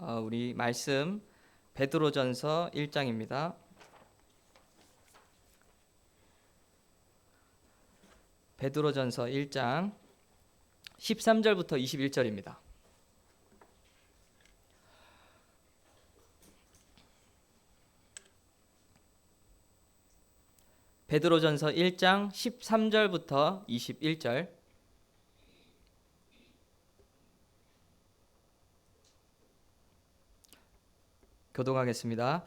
우리 말씀 베드로전서 1장입니다. 베드로전서 1장 13절부터 21절입니다. 베드로전서 1장 13절부터 21절. 교독하겠습니다.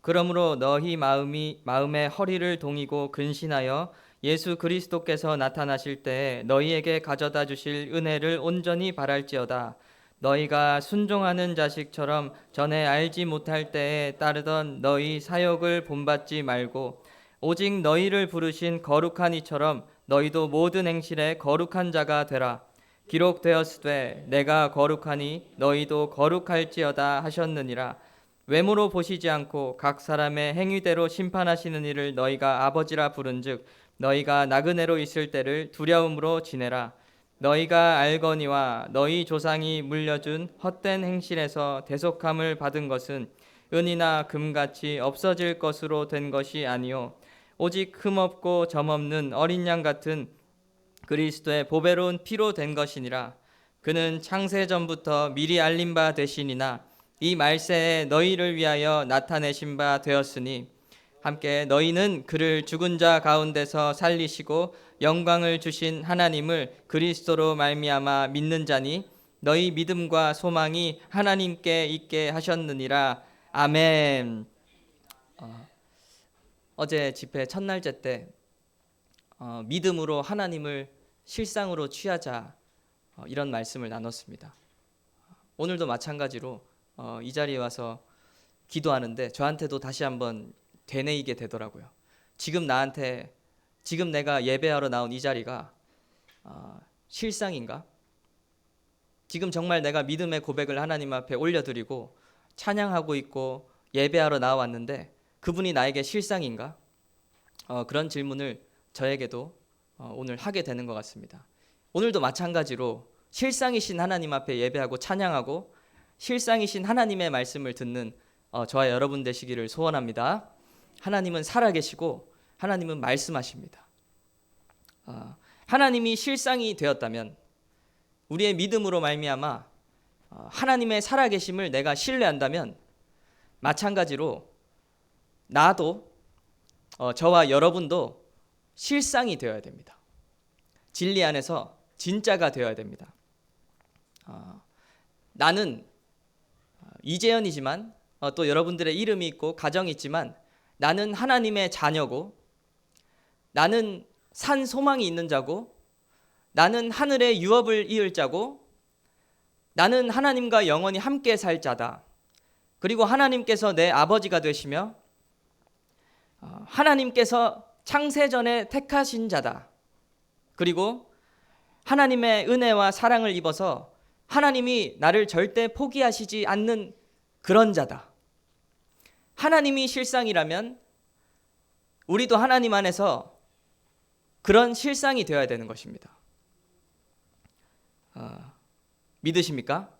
그러므로 너희 마음의 허리를 동이고 근신하여 예수 그리스도께서 나타나실 때에 너희에게 가져다 주실 은혜를 온전히 바랄지어다. 너희가 순종하는 자식처럼 전에 알지 못할 때에 따르던 너희 사역을 본받지 말고 오직 너희를 부르신 거룩한 이처럼 너희도 모든 행실에 거룩한 자가 되라. 기록되었으되 내가 거룩하니 너희도 거룩할지어다 하셨느니라. 외모로 보시지 않고 각 사람의 행위대로 심판하시는 이를 너희가 아버지라 부른즉 너희가 나그네로 있을 때를 두려움으로 지내라. 너희가 알거니와 너희 조상이 물려준 헛된 행실에서 대속함을 받은 것은 은이나 금같이 없어질 것으로 된 것이 아니요 오직 흠없고 점없는 어린 양 같은 그리스도의 보배로운 피로 된 것이니라. 그는 창세 전부터 미리 알린 바 되시니나 이 말세에 너희를 위하여 나타내신 바 되었으니 함께 너희는 그를 죽은 자 가운데서 살리시고 영광을 주신 하나님을 그리스도로 말미암아 믿는 자니 너희 믿음과 소망이 하나님께 있게 하셨느니라. 아멘. 어제 집회 첫날째 때 믿음으로 하나님을 실상으로 취하자 이런 말씀을 나눴습니다. 오늘도 마찬가지로 이 자리에 와서 기도하는데 저한테도 다시 한번 되뇌이게 되더라고요. 지금 내가 예배하러 나온 이 자리가 실상인가? 지금 정말 내가 믿음의 고백을 하나님 앞에 올려드리고 찬양하고 있고 예배하러 나왔는데 그분이 나에게 실상인가? 그런 질문을 저에게도 오늘 하게 되는 것 같습니다. 오늘도 마찬가지로 실상이신 하나님 앞에 예배하고 찬양하고 실상이신 하나님의 말씀을 듣는 저와 여러분 되시기를 소원합니다. 하나님은 살아계시고 하나님은 말씀하십니다. 하나님이 실상이 되었다면 우리의 믿음으로 말미암아 하나님의 살아계심을 내가 신뢰한다면 마찬가지로 나도 저와 여러분도 실상이 되어야 됩니다. 진리 안에서 진짜가 되어야 됩니다. 나는 이재현이지만 또 여러분들의 이름이 있고 가정이 있지만 나는 하나님의 자녀고 나는 산 소망이 있는 자고 나는 하늘의 유업을 이을 자고 나는 하나님과 영원히 함께 살 자다. 그리고 하나님께서 내 아버지가 되시며 하나님께서 창세전에 택하신 자다. 그리고 하나님의 은혜와 사랑을 입어서 하나님이 나를 절대 포기하시지 않는 그런 자다. 하나님이 실상이라면 우리도 하나님 안에서 그런 실상이 되어야 되는 것입니다. 믿으십니까?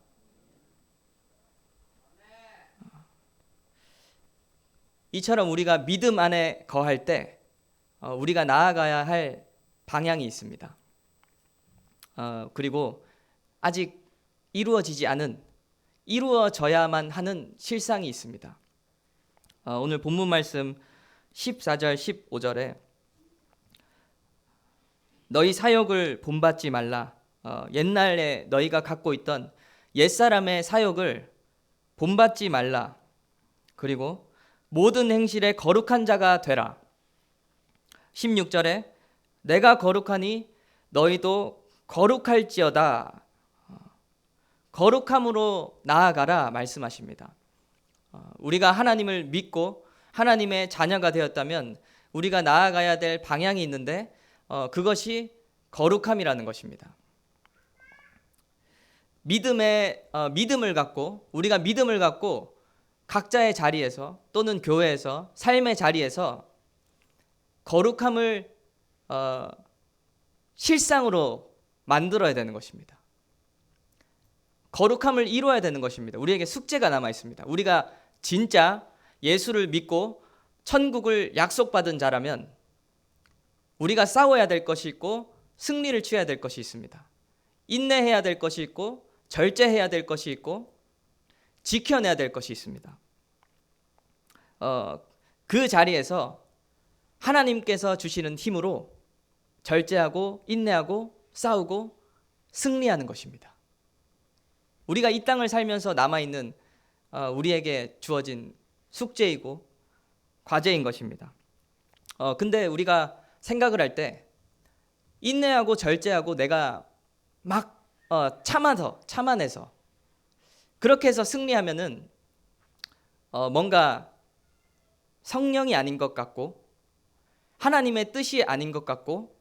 이처럼 우리가 믿음 안에 거할 때 우리가 나아가야 할 방향이 있습니다. 그리고 아직 이루어지지 않은 이루어져야만 하는 실상이 있습니다. 오늘 본문 말씀 14절 15절에 너희 사역을 본받지 말라. 옛날에 너희가 갖고 있던 옛사람의 사역을 본받지 말라. 그리고 모든 행실에 거룩한 자가 되라. 16절에 내가 거룩하니 너희도 거룩할지어다. 거룩함으로 나아가라 말씀하십니다. 우리가 하나님을 믿고 하나님의 자녀가 되었다면 우리가 나아가야 될 방향이 있는데 그것이 거룩함이라는 것입니다. 믿음을 갖고 우리가 믿음을 갖고 각자의 자리에서 또는 교회에서 삶의 자리에서 거룩함을 실상으로 만들어야 되는 것입니다. 거룩함을 이루어야 되는 것입니다. 우리에게 숙제가 남아 있습니다. 우리가 진짜 예수를 믿고 천국을 약속받은 자라면 우리가 싸워야 될 것이 있고 승리를 취해야 될 것이 있습니다. 인내해야 될 것이 있고 절제해야 될 것이 있고 지켜내야 될 것이 있습니다. 그 자리에서 하나님께서 주시는 힘으로 절제하고 인내하고 싸우고 승리하는 것입니다. 우리가 이 땅을 살면서 남아있는 우리에게 주어진 숙제이고 과제인 것입니다. 근데 우리가 생각을 할 때 인내하고 절제하고 내가 막 참아내서 그렇게 해서 승리하면은 뭔가 성령이 아닌 것 같고 하나님의 뜻이 아닌 것 같고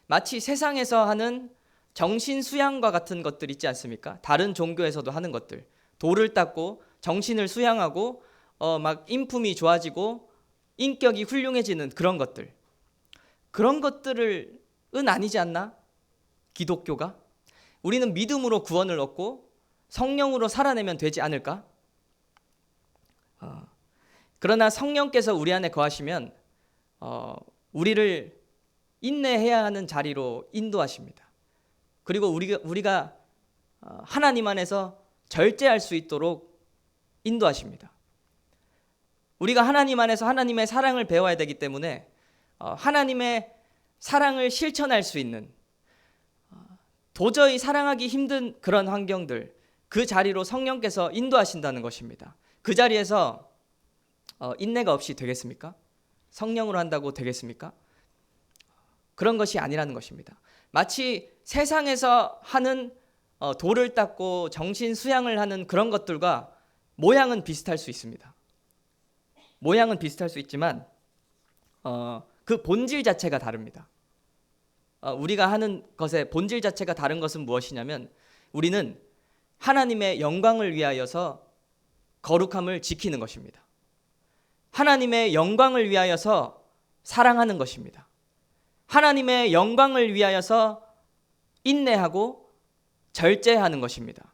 마치 세상에서 하는 정신 수양과 같은 것들 있지 않습니까? 다른 종교에서도 하는 것들, 돌을 닦고 정신을 수양하고 막 인품이 좋아지고 인격이 훌륭해지는 그런 것들, 그런 것들은 아니지 않나? 기독교가? 우리는 믿음으로 구원을 얻고 성령으로 살아내면 되지 않을까? 그러나 성령께서 우리 안에 거하시면 우리를 인내해야 하는 자리로 인도하십니다. 그리고 우리가 하나님 안에서 절제할 수 있도록 인도하십니다. 우리가 하나님 안에서 하나님의 사랑을 배워야 되기 때문에 하나님의 사랑을 실천할 수 있는 도저히 사랑하기 힘든 그런 환경들, 그 자리로 성령께서 인도하신다는 것입니다. 그 자리에서 인내가 없이 되겠습니까? 성령으로 한다고 되겠습니까? 그런 것이 아니라는 것입니다. 마치 세상에서 하는 돌을 닦고 정신 수양을 하는 그런 것들과 모양은 비슷할 수 있습니다. 모양은 비슷할 수 있지만 그 본질 자체가 다릅니다. 우리가 하는 것의 본질 자체가 다른 것은 무엇이냐면 우리는 하나님의 영광을 위하여서 거룩함을 지키는 것입니다. 하나님의 영광을 위하여서 사랑하는 것입니다. 하나님의 영광을 위하여서 인내하고 절제하는 것입니다.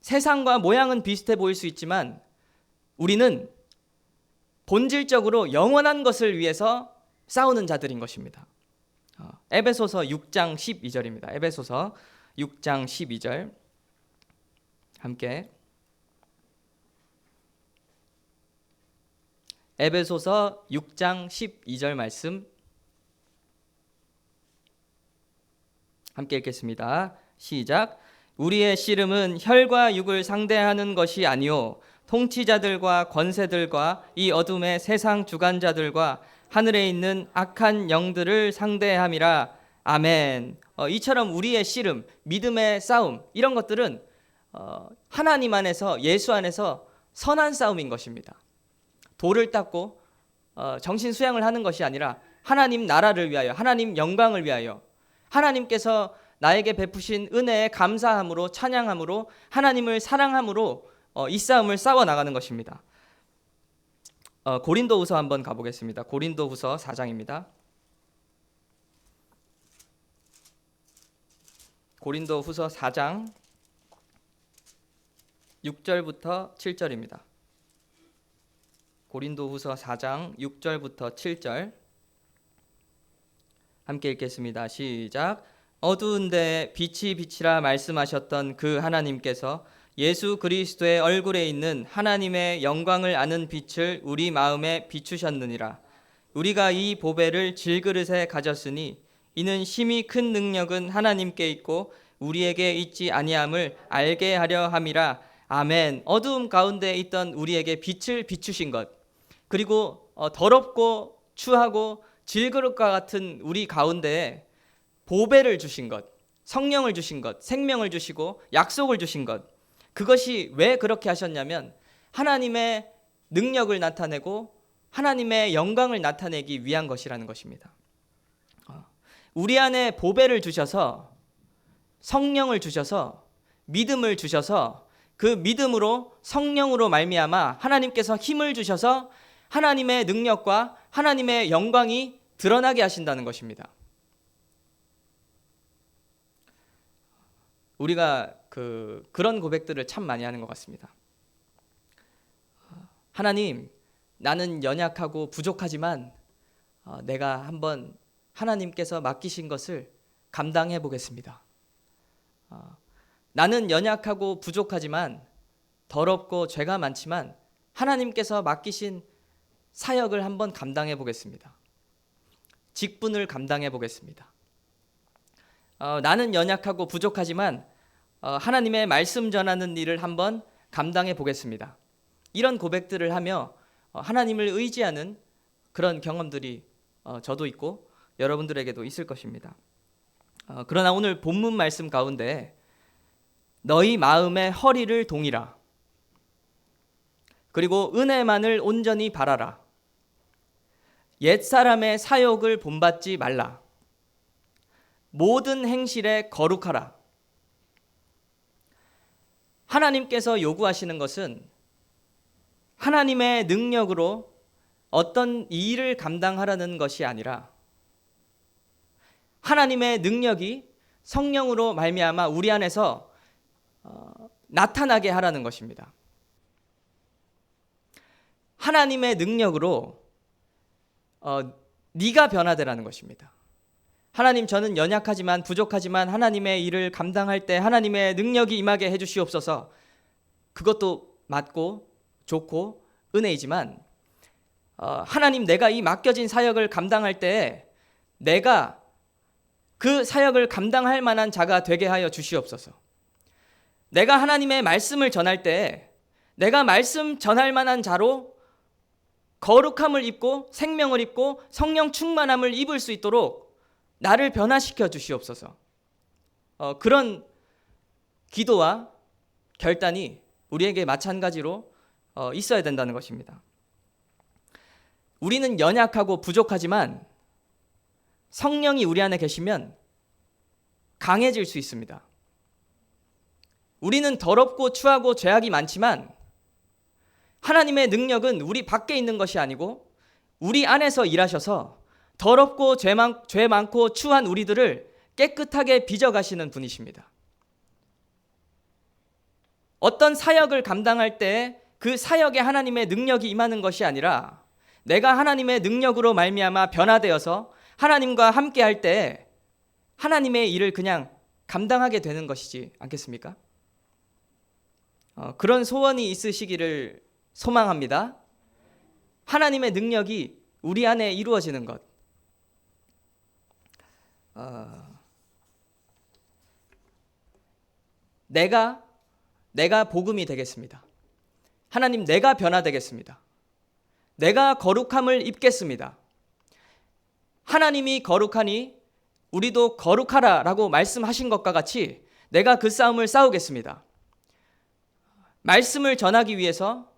세상과 모양은 비슷해 보일 수 있지만 우리는 본질적으로 영원한 것을 위해서 싸우는 자들인 것입니다. 에베소서 6장 12절입니다. 에베소서 6장 12절 함께 에베소서 6장 12절 말씀 함께 읽겠습니다. 시작. 우리의 씨름은 혈과 육을 상대하는 것이 아니요 통치자들과 권세들과 이 어둠의 세상 주관자들과 하늘에 있는 악한 영들을 상대함이라. 아멘. 이처럼 우리의 씨름, 믿음의 싸움 이런 것들은 하나님 안에서 예수 안에서 선한 싸움인 것입니다. 돌을 닦고 정신 수양을 하는 것이 아니라 하나님 나라를 위하여 하나님 영광을 위하여 하나님께서 나에게 베푸신 은혜에 감사함으로 찬양함으로 하나님을 사랑함으로 이 싸움을 싸워 나가는 것입니다. 고린도후서 한번 가보겠습니다. 고린도후서 4장입니다. 고린도후서 4장 6절부터 7절입니다. 고린도후서 4장 6절부터 7절 함께 읽겠습니다. 시작. 어두운 데에 빛이 비치라 말씀하셨던 그 하나님께서 예수 그리스도의 얼굴에 있는 하나님의 영광을 아는 빛을 우리 마음에 비추셨느니라. 우리가 이 보배를 질그릇에 가졌으니 이는 심히 큰 능력은 하나님께 있고 우리에게 있지 아니함을 알게 하려 함이라. 아멘. 어두움 가운데 있던 우리에게 빛을 비추신 것, 그리고 더럽고 추하고 질그릇과 같은 우리 가운데에 보배를 주신 것, 성령을 주신 것, 생명을 주시고 약속을 주신 것, 그것이 왜 그렇게 하셨냐면 하나님의 능력을 나타내고 하나님의 영광을 나타내기 위한 것이라는 것입니다. 우리 안에 보배를 주셔서 성령을 주셔서 믿음을 주셔서 그 믿음으로 성령으로 말미암아 하나님께서 힘을 주셔서 하나님의 능력과 하나님의 영광이 드러나게 하신다는 것입니다. 우리가 그런 고백들을 참 많이 하는 것 같습니다. 하나님, 나는 연약하고 부족하지만 내가 한번 하나님께서 맡기신 것을 감당해 보겠습니다. 나는 연약하고 부족하지만 더럽고 죄가 많지만 하나님께서 맡기신 사역을 한번 감당해 보겠습니다. 직분을 감당해 보겠습니다. 나는 연약하고 부족하지만 하나님의 말씀 전하는 일을 한번 감당해 보겠습니다. 이런 고백들을 하며 하나님을 의지하는 그런 경험들이 저도 있고 여러분들에게도 있을 것입니다. 그러나 오늘 본문 말씀 가운데 너희 마음의 허리를 동이라, 그리고 은혜만을 온전히 바라라, 옛사람의 사욕을 본받지 말라, 모든 행실에 거룩하라. 하나님께서 요구하시는 것은 하나님의 능력으로 어떤 일을 감당하라는 것이 아니라 하나님의 능력이 성령으로 말미암아 우리 안에서 나타나게 하라는 것입니다. 하나님의 능력으로 네가 변화되라는 것입니다. 하나님, 저는 연약하지만 부족하지만 하나님의 일을 감당할 때 하나님의 능력이 임하게 해주시옵소서. 그것도 맞고 좋고 은혜이지만 하나님, 내가 이 맡겨진 사역을 감당할 때 내가 그 사역을 감당할 만한 자가 되게 하여 주시옵소서. 내가 하나님의 말씀을 전할 때 내가 말씀 전할 만한 자로 거룩함을 입고 생명을 입고 성령 충만함을 입을 수 있도록 나를 변화시켜 주시옵소서. 그런 기도와 결단이 우리에게 마찬가지로 있어야 된다는 것입니다. 우리는 연약하고 부족하지만 성령이 우리 안에 계시면 강해질 수 있습니다. 우리는 더럽고 추하고 죄악이 많지만 하나님의 능력은 우리 밖에 있는 것이 아니고 우리 안에서 일하셔서 더럽고 죄 많고 추한 우리들을 깨끗하게 빚어가시는 분이십니다. 어떤 사역을 감당할 때 그 사역에 하나님의 능력이 임하는 것이 아니라 내가 하나님의 능력으로 말미암아 변화되어서 하나님과 함께 할 때 하나님의 일을 그냥 감당하게 되는 것이지 않겠습니까? 그런 소원이 있으시기를 소망합니다. 하나님의 능력이 우리 안에 이루어지는 것. 내가 복음이 되겠습니다. 하나님, 내가 변화되겠습니다. 내가 거룩함을 입겠습니다. 하나님이 거룩하니 우리도 거룩하라 라고 말씀하신 것과 같이 내가 그 싸움을 싸우겠습니다. 말씀을 전하기 위해서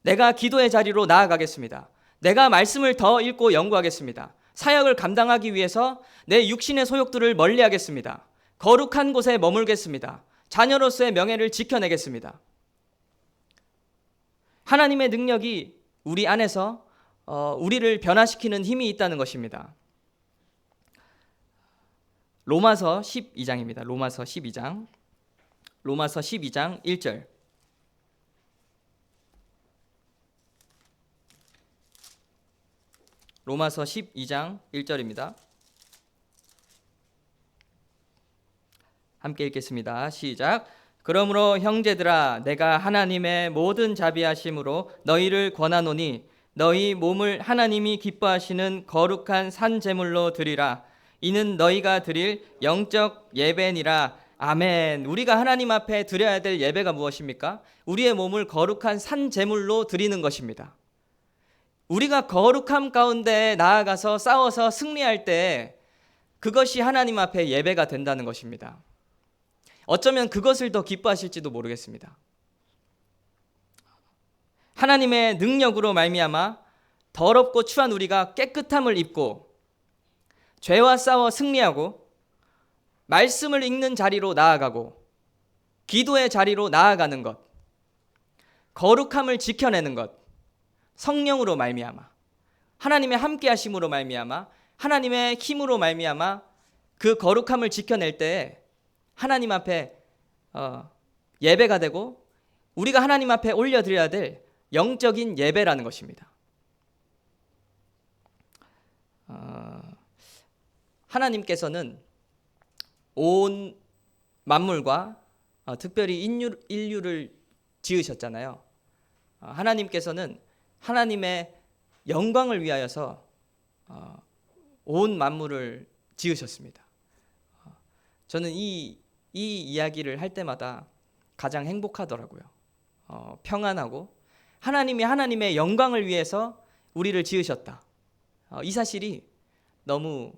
내가 기도의 자리로 나아가겠습니다. 내가 말씀을 더 읽고 연구하겠습니다. 사역을 감당하기 위해서 내 육신의 소욕들을 멀리하겠습니다. 거룩한 곳에 머물겠습니다. 자녀로서의 명예를 지켜내겠습니다. 하나님의 능력이 우리 안에서 우리를 변화시키는 힘이 있다는 것입니다. 로마서 12장입니다. 로마서 12장 1절. 로마서 12장 1절입니다. 함께 읽겠습니다. 시작. 그러므로 형제들아, 내가 하나님의 모든 자비하심으로 너희를 권하노니 너희 몸을 하나님이 기뻐하시는 거룩한 산 제물로 드리라. 이는 너희가 드릴 영적 예배니라. 아멘. 우리가 하나님 앞에 드려야 될 예배가 무엇입니까? 우리의 몸을 거룩한 산 제물로 드리는 것입니다. 우리가 거룩함 가운데 나아가서 싸워서 승리할 때 그것이 하나님 앞에 예배가 된다는 것입니다. 어쩌면 그것을 더 기뻐하실지도 모르겠습니다. 하나님의 능력으로 말미암아 더럽고 추한 우리가 깨끗함을 입고 죄와 싸워 승리하고 말씀을 읽는 자리로 나아가고 기도의 자리로 나아가는 것, 거룩함을 지켜내는 것, 성령으로 말미암아 하나님의 함께하심으로 말미암아 하나님의 힘으로 말미암아 그 거룩함을 지켜낼 때 하나님 앞에 예배가 되고 우리가 하나님 앞에 올려드려야 될 영적인 예배라는 것입니다. 하나님께서는 온 만물과 특별히 인류를 지으셨잖아요. 하나님께서는 하나님의 영광을 위하여서 온 만물을 지으셨습니다. 저는 이 이야기를 할 때마다 가장 행복하더라고요. 평안하고 하나님이 하나님의 영광을 위해서 우리를 지으셨다. 이 사실이 너무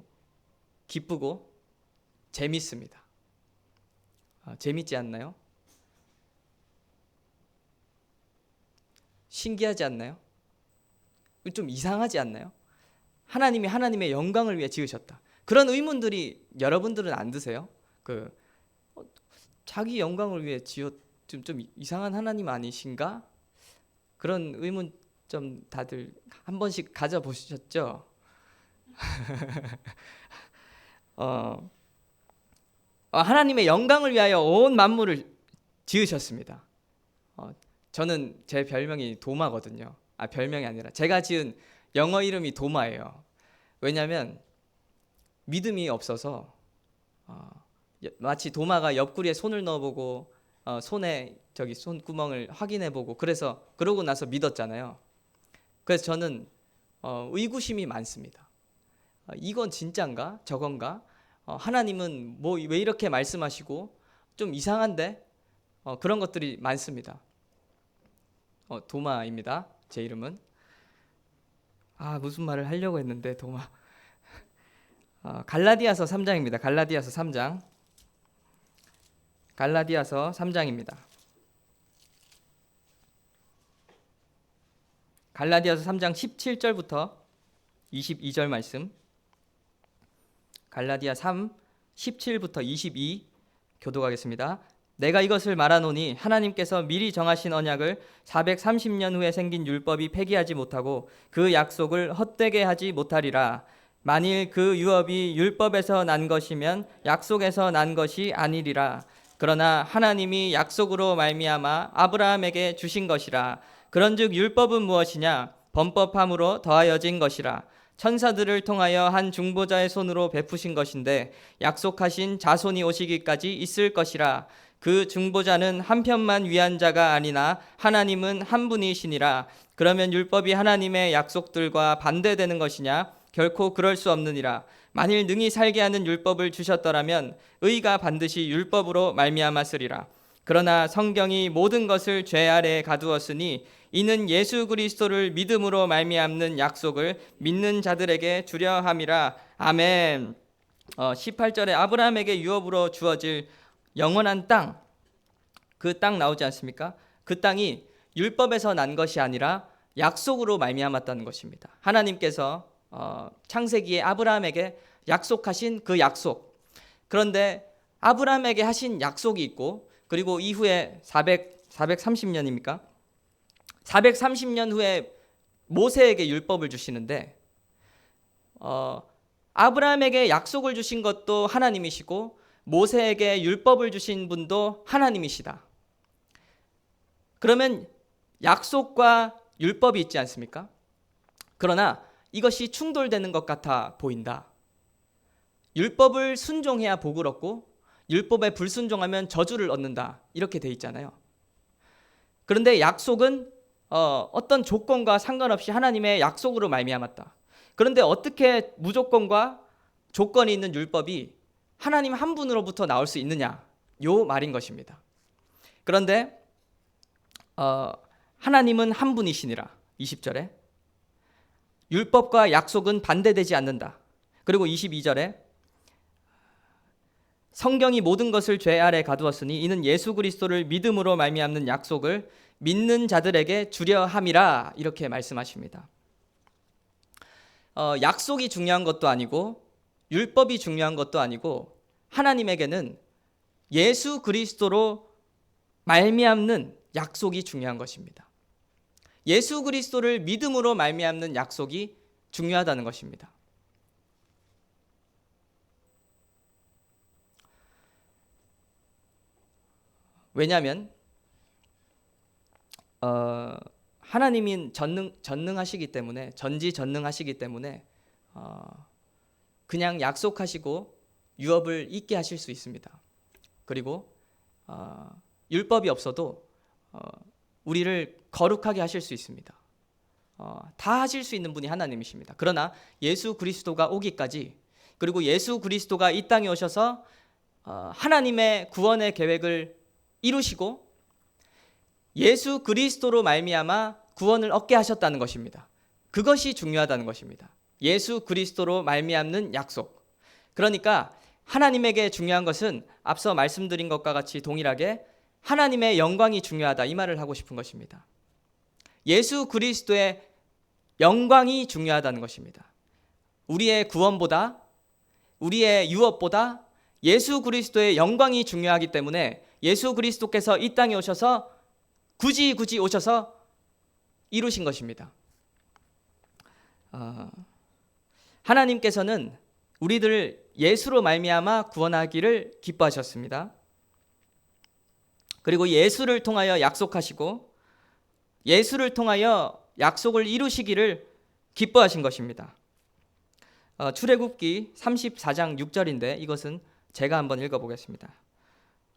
기쁘고 재밌습니다. 재밌지 않나요? 신기하지 않나요? 좀 이상하지 않나요? 하나님이 하나님의 영광을 위해 지으셨다. 그런 의문들이 여러분들은 안 드세요? 자기 영광을 위해 좀 이상한 하나님 아니신가? 그런 의문 좀 다들 한 번씩 가져보셨죠? 하나님의 영광을 위하여 온 만물을 지으셨습니다. 저는 제 별명이 도마거든요. 별명이 아니라 제가 지은 영어 이름이 도마예요. 왜냐하면 믿음이 없어서 마치 도마가 옆구리에 손을 넣어보고 손에 손구멍을 확인해보고 그러고 나서 믿었잖아요. 그래서 저는 의구심이 많습니다. 이건 진짠가? 저건가? 하나님은 왜 이렇게 말씀하시고 좀 이상한데? 그런 것들이 많습니다. 도마입니다. 제 이름은. 무슨 말을 하려고 했는데 도마. 갈라디아서 3장입니다. 갈라디아서 3장. 갈라디아서 3장입니다. 갈라디아서 3장 17절부터 22절 말씀. 갈라디아 3 17부터 22 교독하겠습니다. 내가 이것을 말하노니 하나님께서 미리 정하신 언약을 430년 후에 생긴 율법이 폐기하지 못하고 그 약속을 헛되게 하지 못하리라. 만일 그 유업이 율법에서 난 것이면 약속에서 난 것이 아니리라. 그러나 하나님이 약속으로 말미암아 아브라함에게 주신 것이라. 그런즉 율법은 무엇이냐? 범법함으로 더하여진 것이라. 천사들을 통하여 한 중보자의 손으로 베푸신 것인데 약속하신 자손이 오시기까지 있을 것이라. 그 중보자는 한 편만 위한 자가 아니나 하나님은 한 분이시니라. 그러면 율법이 하나님의 약속들과 반대되는 것이냐? 결코 그럴 수 없느니라. 만일 능히 살게 하는 율법을 주셨더라면 의가 반드시 율법으로 말미암았으리라. 그러나 성경이 모든 것을 죄 아래에 가두었으니 이는 예수 그리스도를 믿음으로 말미암는 약속을 믿는 자들에게 주려 함이라. 아멘. 18절에 아브라함에게 유업으로 주어질 영원한 땅, 그 땅 나오지 않습니까? 그 땅이 율법에서 난 것이 아니라 약속으로 말미암았다는 것입니다. 하나님께서 창세기에 아브라함에게 약속하신 그 약속. 그런데 아브라함에게 하신 약속이 있고 그리고 이후에 430년입니까? 430년 후에 모세에게 율법을 주시는데 아브라함에게 약속을 주신 것도 하나님이시고 모세에게 율법을 주신 분도 하나님이시다. 그러면 약속과 율법이 있지 않습니까? 그러나 이것이 충돌되는 것 같아 보인다. 율법을 순종해야 복을 얻고 율법에 불순종하면 저주를 얻는다. 이렇게 돼 있잖아요. 그런데 약속은 어떤 조건과 상관없이 하나님의 약속으로 말미암았다. 그런데 어떻게 무조건과 조건이 있는 율법이 하나님 한 분으로부터 나올 수 있느냐? 요 말인 것입니다. 그런데 하나님은 한 분이시니라. 20절에 율법과 약속은 반대되지 않는다. 그리고 22절에 성경이 모든 것을 죄 아래 가두었으니 이는 예수 그리스도를 믿음으로 말미암는 약속을 믿는 자들에게 주려 함이라. 이렇게 말씀하십니다. 약속이 중요한 것도 아니고 율법이 중요한 것도 아니고 하나님에게는 예수 그리스도로 말미암는 약속이 중요한 것입니다. 예수 그리스도를 믿음으로 말미암는 약속이 중요하다는 것입니다. 왜냐하면 하나님인 전능하시기 때문에, 전지전능하시기 때문에 그냥 약속하시고 유업을 잇게 하실 수 있습니다. 그리고 율법이 없어도 우리를 거룩하게 하실 수 있습니다. 다 하실 수 있는 분이 하나님이십니다. 그러나 예수 그리스도가 오기까지, 그리고 예수 그리스도가 이 땅에 오셔서 하나님의 구원의 계획을 이루시고 예수 그리스도로 말미암아 구원을 얻게 하셨다는 것입니다. 그것이 중요하다는 것입니다. 예수 그리스도로 말미암는 약속. 그러니까 하나님에게 중요한 것은 앞서 말씀드린 것과 같이 동일하게 하나님의 영광이 중요하다, 이 말을 하고 싶은 것입니다. 예수 그리스도의 영광이 중요하다는 것입니다. 우리의 구원보다, 우리의 유업보다 예수 그리스도의 영광이 중요하기 때문에 예수 그리스도께서 이 땅에 오셔서 굳이 오셔서 이루신 것입니다. 하나님께서는 우리들을 예수로 말미암아 구원하기를 기뻐하셨습니다. 그리고 예수를 통하여 약속하시고 예수를 통하여 약속을 이루시기를 기뻐하신 것입니다. 출애굽기 34장 6절인데 이것은 제가 한번 읽어보겠습니다.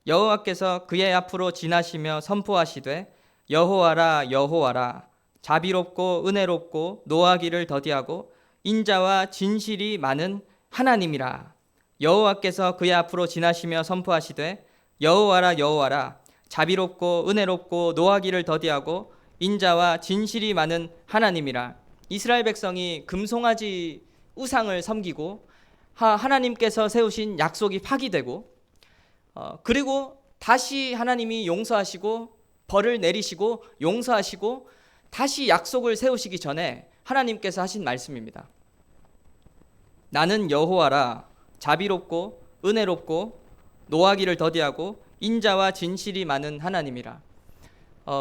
여호와께서 그의 앞으로 지나시며 선포하시되 여호와라 여호와라 자비롭고 은혜롭고 노하기를 더디하고 인자와 진실이 많은 하나님이라. 여호와께서 그의 앞으로 지나시며 선포하시되 여호와라 여호와라 자비롭고 은혜롭고 노하기를 더디하고 인자와 진실이 많은 하나님이라. 이스라엘 백성이 금송아지 우상을 섬기고 하나님께서 세우신 약속이 파기되고 그리고 다시 하나님이 용서하시고 벌을 내리시고 용서하시고 다시 약속을 세우시기 전에 하나님께서 하신 말씀입니다. 나는 여호와라 자비롭고 은혜롭고 노하기를 더디하고 인자와 진실이 많은 하나님이라.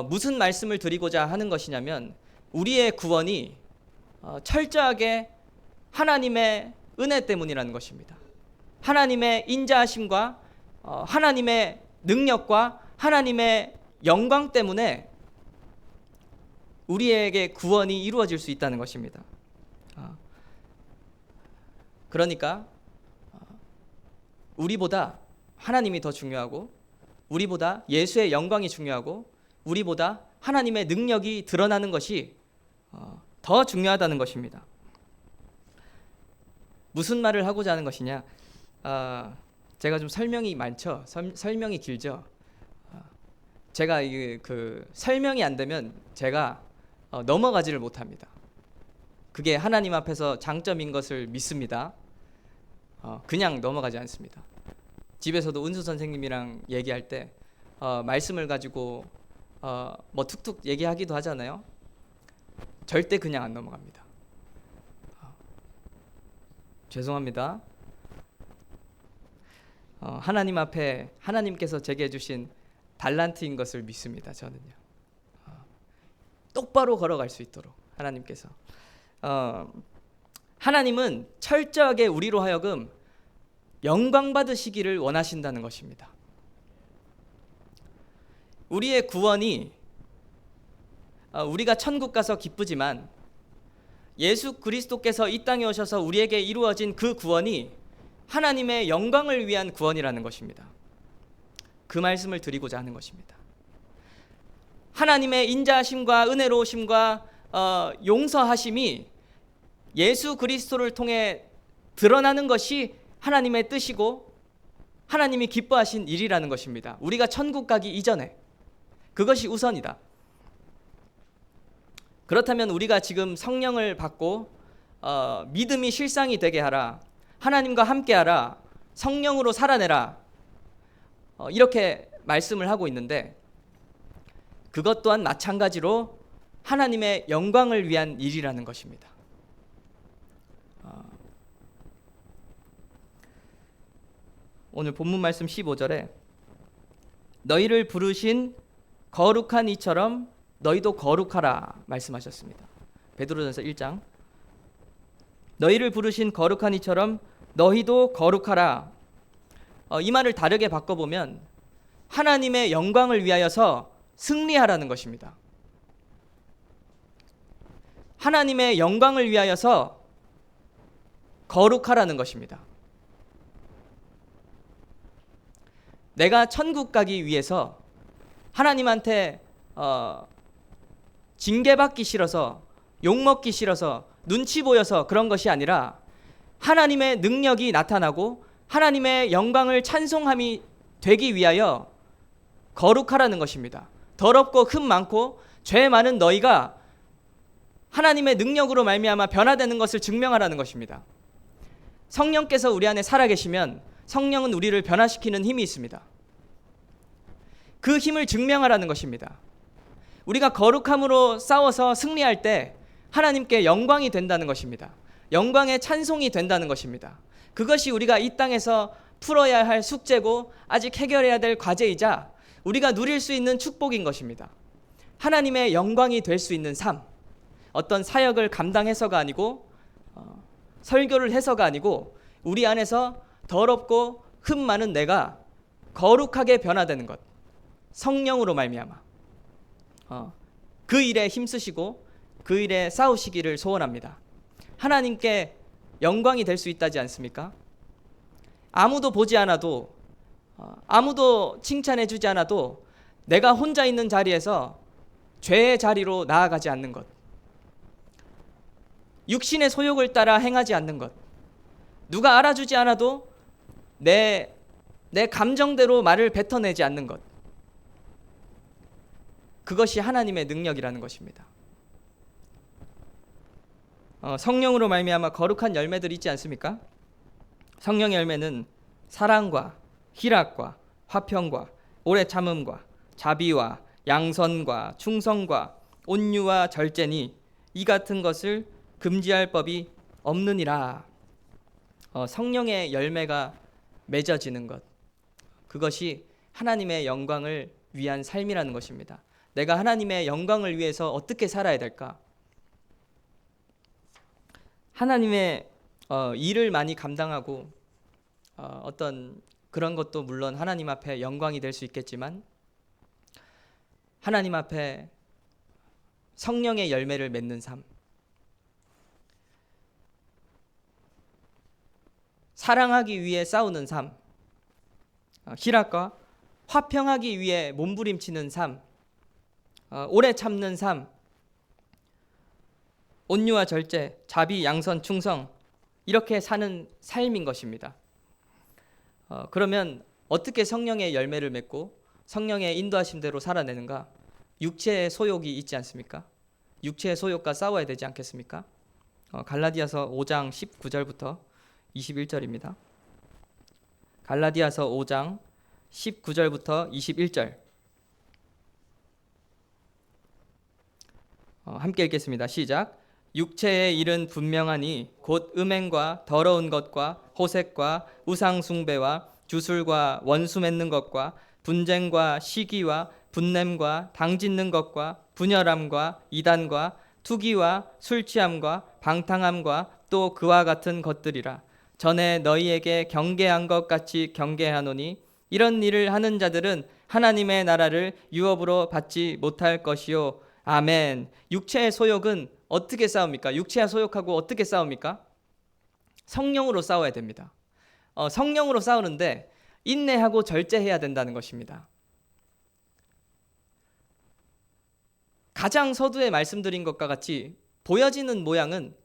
무슨 말씀을 드리고자 하는 것이냐면 우리의 구원이 철저하게 하나님의 은혜 때문이라는 것입니다. 하나님의 인자하심과 하나님의 능력과 하나님의 영광 때문에 우리에게 구원이 이루어질 수 있다는 것입니다. 그러니까 우리보다 하나님이 더 중요하고 우리보다 예수의 영광이 중요하고 우리보다 하나님의 능력이 드러나는 것이 더 중요하다는 것입니다. 무슨 말을 하고자 하는 것이냐? 제가 좀 설명이 많죠. 설명이 길죠. 제가 설명이 안 되면 제가 넘어가지를 못합니다. 그게 하나님 앞에서 장점인 것을 믿습니다. 그냥 넘어가지 않습니다. 집에서도 은수 선생님이랑 얘기할 때 말씀을 가지고 뭐 툭툭 얘기하기도 하잖아요. 절대 그냥 안 넘어갑니다. 죄송합니다. 하나님 앞에 하나님께서 제게 주신 달란트인 것을 믿습니다. 저는요. 똑바로 걸어갈 수 있도록 하나님께서 하나님은 철저하게 우리로 하여금 영광 받으시기를 원하신다는 것입니다. 우리의 구원이 우리가 천국 가서 기쁘지만 예수 그리스도께서 이 땅에 오셔서 우리에게 이루어진 그 구원이 하나님의 영광을 위한 구원이라는 것입니다. 그 말씀을 드리고자 하는 것입니다. 하나님의 인자하심과 은혜로우심과 용서하심이 예수 그리스도를 통해 드러나는 것이 하나님의 뜻이고 하나님이 기뻐하신 일이라는 것입니다. 우리가 천국 가기 이전에 그것이 우선이다. 그렇다면 우리가 지금 성령을 받고 믿음이 실상이 되게 하라, 하나님과 함께 하라, 성령으로 살아내라, 이렇게 말씀을 하고 있는데 그것 또한 마찬가지로 하나님의 영광을 위한 일이라는 것입니다. 오늘 본문 말씀 15절에 너희를 부르신 거룩한 이처럼 너희도 거룩하라 말씀하셨습니다. 베드로전서 1장. 너희를 부르신 거룩한 이처럼 너희도 거룩하라. 이 말을 다르게 바꿔보면 하나님의 영광을 위하여서 승리하라는 것입니다. 하나님의 영광을 위하여서 거룩하라는 것입니다. 내가 천국 가기 위해서 하나님한테 징계받기 싫어서, 욕먹기 싫어서, 눈치 보여서 그런 것이 아니라 하나님의 능력이 나타나고 하나님의 영광을 찬송함이 되기 위하여 거룩하라는 것입니다. 더럽고 흠 많고 죄 많은 너희가 하나님의 능력으로 말미암아 변화되는 것을 증명하라는 것입니다. 성령께서 우리 안에 살아계시면 성령은 우리를 변화시키는 힘이 있습니다. 그 힘을 증명하라는 것입니다. 우리가 거룩함으로 싸워서 승리할 때 하나님께 영광이 된다는 것입니다. 영광의 찬송이 된다는 것입니다. 그것이 우리가 이 땅에서 풀어야 할 숙제고 아직 해결해야 될 과제이자 우리가 누릴 수 있는 축복인 것입니다. 하나님의 영광이 될 수 있는 삶, 어떤 사역을 감당해서가 아니고 설교를 해서가 아니고 우리 안에서 더럽고 흠 많은 내가 거룩하게 변화되는 것, 성령으로 말미암아 그 일에 힘쓰시고 그 일에 싸우시기를 소원합니다. 하나님께 영광이 될 수 있다지 않습니까? 아무도 보지 않아도, 아무도 칭찬해 주지 않아도 내가 혼자 있는 자리에서 죄의 자리로 나아가지 않는 것, 육신의 소욕을 따라 행하지 않는 것, 누가 알아주지 않아도 내 감정대로 말을 뱉어내지 않는 것, 그것이 하나님의 능력이라는 것입니다. 성령으로 말미암아 거룩한 열매들이 있지 않습니까? 성령의 열매는 사랑과 희락과 화평과 오래 참음과 자비와 양선과 충성과 온유와 절제니 이 같은 것을 금지할 법이 없느니라. 성령의 열매가 맺어지는 것, 그것이 하나님의 영광을 위한 삶이라는 것입니다. 내가 하나님의 영광을 위해서 어떻게 살아야 될까? 하나님의 일을 많이 감당하고 어떤 그런 것도 물론 하나님 앞에 영광이 될 수 있겠지만 하나님 앞에 성령의 열매를 맺는 삶, 사랑하기 위해 싸우는 삶, 희락과 화평하기 위해 몸부림치는 삶, 오래 참는 삶, 온유와 절제, 자비, 양선, 충성, 이렇게 사는 삶인 것입니다. 그러면 어떻게 성령의 열매를 맺고 성령의 인도하심대로 살아내는가? 육체의 소욕이 있지 않습니까? 육체의 소욕과 싸워야 되지 않겠습니까? 갈라디아서 5장 19절부터 21절입니다. 갈라디아서 5장 19절부터 21절 함께 읽겠습니다. 시작. 육체의 일은 분명하니 곧 음행과 더러운 것과 호색과 우상 숭배와 주술과 원수 맺는 것과 분쟁과 시기와 분냄과 당짓는 것과 분열함과 이단과 투기와 술취함과 방탕함과 또 그와 같은 것들이라. 전에 너희에게 경계한 것 같이 경계하노니 이런 일을 하는 자들은 하나님의 나라를 유업으로 받지 못할 것이요. 아멘. 육체의 소욕은 어떻게 싸웁니까? 육체의 소욕하고 어떻게 싸웁니까? 성령으로 싸워야 됩니다. 성령으로 싸우는데 인내하고 절제해야 된다는 것입니다. 가장 서두에 말씀드린 것과 같이 보여지는 모양은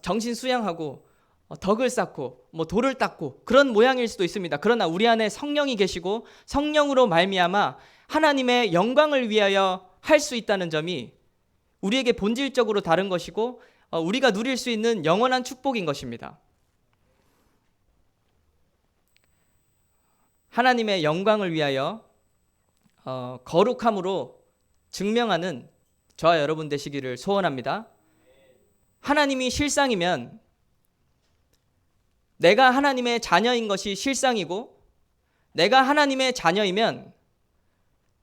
정신 수양하고 덕을 쌓고 돌을 닦고 그런 모양일 수도 있습니다. 그러나 우리 안에 성령이 계시고 성령으로 말미암아 하나님의 영광을 위하여 할 수 있다는 점이 우리에게 본질적으로 다른 것이고 우리가 누릴 수 있는 영원한 축복인 것입니다. 하나님의 영광을 위하여 거룩함으로 증명하는 저와 여러분 되시기를 소원합니다. 하나님이 실상이면 내가 하나님의 자녀인 것이 실상이고 내가 하나님의 자녀이면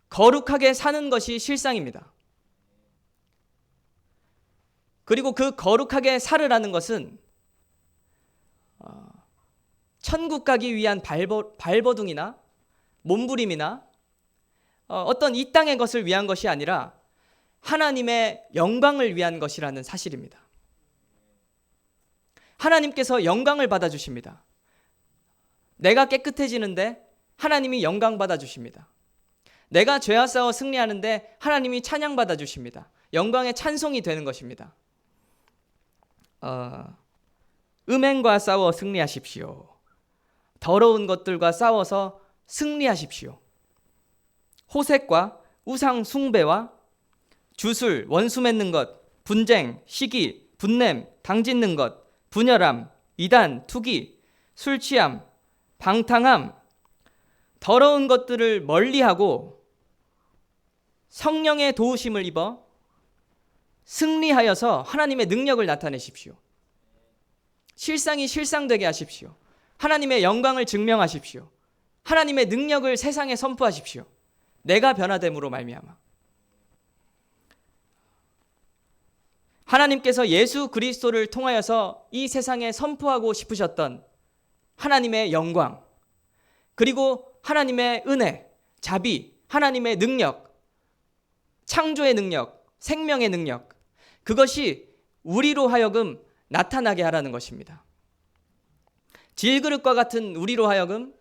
거룩하게 사는 것이 실상입니다. 그리고 그 거룩하게 살으라는 것은 천국 가기 위한 발버둥이나 몸부림이나 어떤 이 땅의 것을 위한 것이 아니라 하나님의 영광을 위한 것이라는 사실입니다. 하나님께서 영광을 받아주십니다. 내가 깨끗해지는데 하나님이 영광 받아주십니다. 내가 죄와 싸워 승리하는데 하나님이 찬양 받아주십니다. 영광의 찬송이 되는 것입니다. 음행과 싸워 승리하십시오. 더러운 것들과 싸워서 승리하십시오. 호색과 우상 숭배와 주술, 원수 맺는 것, 분쟁, 시기, 분냄, 당짓는 것, 분열함, 이단, 투기, 술 취함, 방탕함, 더러운 것들을 멀리하고 성령의 도우심을 입어 승리하여서 하나님의 능력을 나타내십시오. 실상이 실상되게 하십시오. 하나님의 영광을 증명하십시오. 하나님의 능력을 세상에 선포하십시오. 내가 변화됨으로 말미암아. 하나님께서 예수 그리스도를 통하여서 이 세상에 선포하고 싶으셨던 하나님의 영광, 그리고 하나님의 은혜, 자비, 하나님의 능력, 창조의 능력, 생명의 능력, 그것이 우리로 하여금 나타나게 하라는 것입니다. 질그릇과 같은 우리로 하여금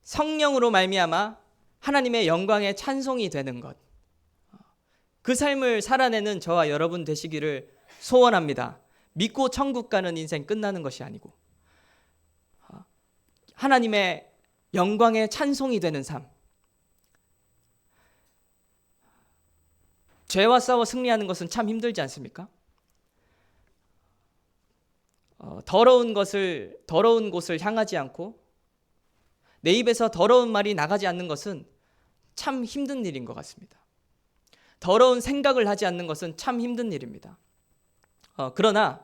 성령으로 말미암아 하나님의 영광의 찬송이 되는 것, 그 삶을 살아내는 저와 여러분 되시기를 소원합니다. 믿고 천국 가는 인생 끝나는 것이 아니고 하나님의 영광의 찬송이 되는 삶. 죄와 싸워 승리하는 것은 참 힘들지 않습니까? 더러운 곳을 향하지 않고 내 입에서 더러운 말이 나가지 않는 것은 참 힘든 일인 것 같습니다. 더러운 생각을 하지 않는 것은 참 힘든 일입니다. 그러나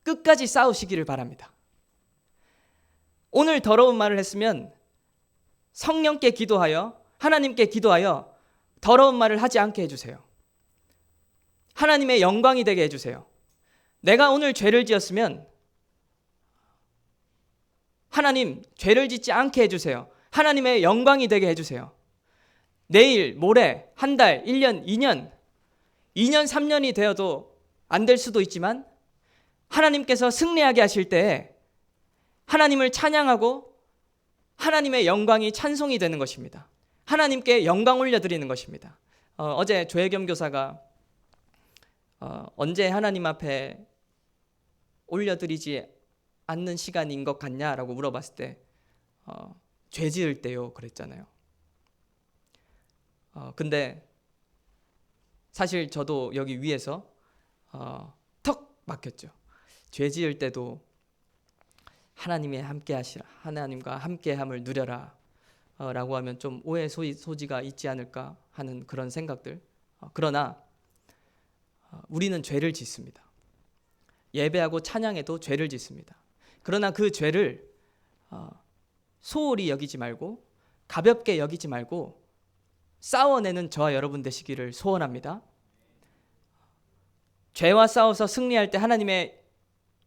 끝까지 싸우시기를 바랍니다. 오늘 더러운 말을 했으면 성령께 기도하여 하나님께 기도하여 더러운 말을 하지 않게 해주세요. 하나님의 영광이 되게 해주세요. 내가 오늘 죄를 지었으면 하나님 죄를 짓지 않게 해주세요. 하나님의 영광이 되게 해주세요. 내일, 모레, 한 달, 1년, 2년, 3년이 되어도 안 될 수도 있지만 하나님께서 승리하게 하실 때에 하나님을 찬양하고 하나님의 영광이 찬송이 되는 것입니다. 하나님께 영광 올려드리는 것입니다. 어제 조혜겸 교사가 언제 하나님 앞에 올려드리지 않는 시간인 것 같냐라고 물어봤을 때 죄 지을 때요 그랬잖아요. 근데 사실 저도 여기 위에서 턱 막혔죠. 죄 지을 때도 하나님이 함께 하시라, 하나님과 함께함을 누려라 라고 하면 좀 오해 소지가 있지 않을까 하는 그런 생각들. 그러나 우리는 죄를 짓습니다. 예배하고 찬양해도 죄를 짓습니다. 그러나 그 죄를 소홀히 여기지 말고 가볍게 여기지 말고 싸워내는 저와 여러분 되시기를 소원합니다. 죄와 싸워서 승리할 때 하나님의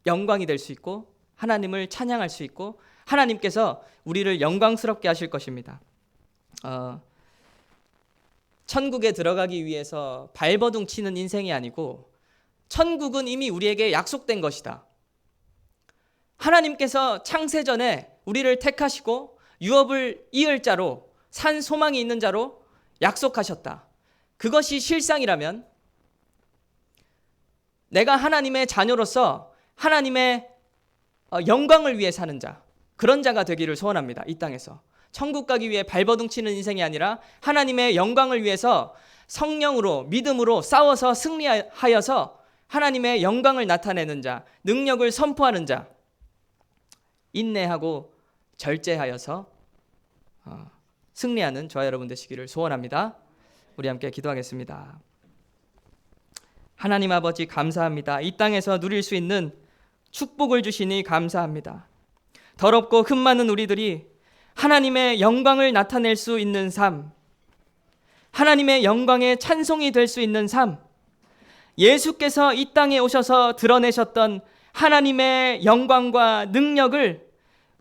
영광이 될 수 있고 하나님을 찬양할 수 있고 하나님께서 우리를 영광스럽게 하실 것입니다. 천국에 들어가기 위해서 발버둥 치는 인생이 아니고 천국은 이미 우리에게 약속된 것이다. 하나님께서 창세전에 우리를 택하시고 유업을 이을 자로 산 소망이 있는 자로 약속하셨다. 그것이 실상이라면 내가 하나님의 자녀로서 하나님의 영광을 위해 사는 자, 그런 자가 되기를 소원합니다. 이 땅에서 천국 가기 위해 발버둥 치는 인생이 아니라 하나님의 영광을 위해서 성령으로 믿음으로 싸워서 승리하여서 하나님의 영광을 나타내는 자, 능력을 선포하는 자, 인내하고 절제하여서 승리하는 저와 여러분 되시기를 소원합니다. 우리 함께 기도하겠습니다. 하나님 아버지 감사합니다. 이 땅에서 누릴 수 있는 축복을 주시니 감사합니다. 더럽고 흠 많은 우리들이 하나님의 영광을 나타낼 수 있는 삶, 하나님의 영광의 찬송이 될 수 있는 삶, 예수께서 이 땅에 오셔서 드러내셨던 하나님의 영광과 능력을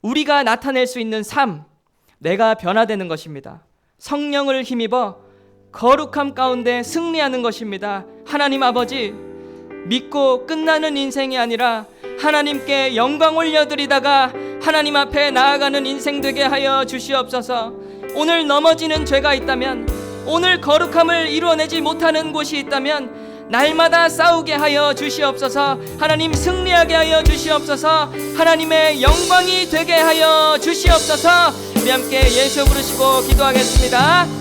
우리가 나타낼 수 있는 삶, 내가 변화되는 것입니다. 성령을 힘입어 거룩함 가운데 승리하는 것입니다. 하나님 아버지, 믿고 끝나는 인생이 아니라 하나님께 영광 올려드리다가 하나님 앞에 나아가는 인생 되게 하여 주시옵소서. 오늘 넘어지는 죄가 있다면, 오늘 거룩함을 이루어내지 못하는 곳이 있다면 날마다 싸우게 하여 주시옵소서. 하나님 승리하게 하여 주시옵소서. 하나님의 영광이 되게 하여 주시옵소서. 우리 함께 예수 부르시고 기도하겠습니다.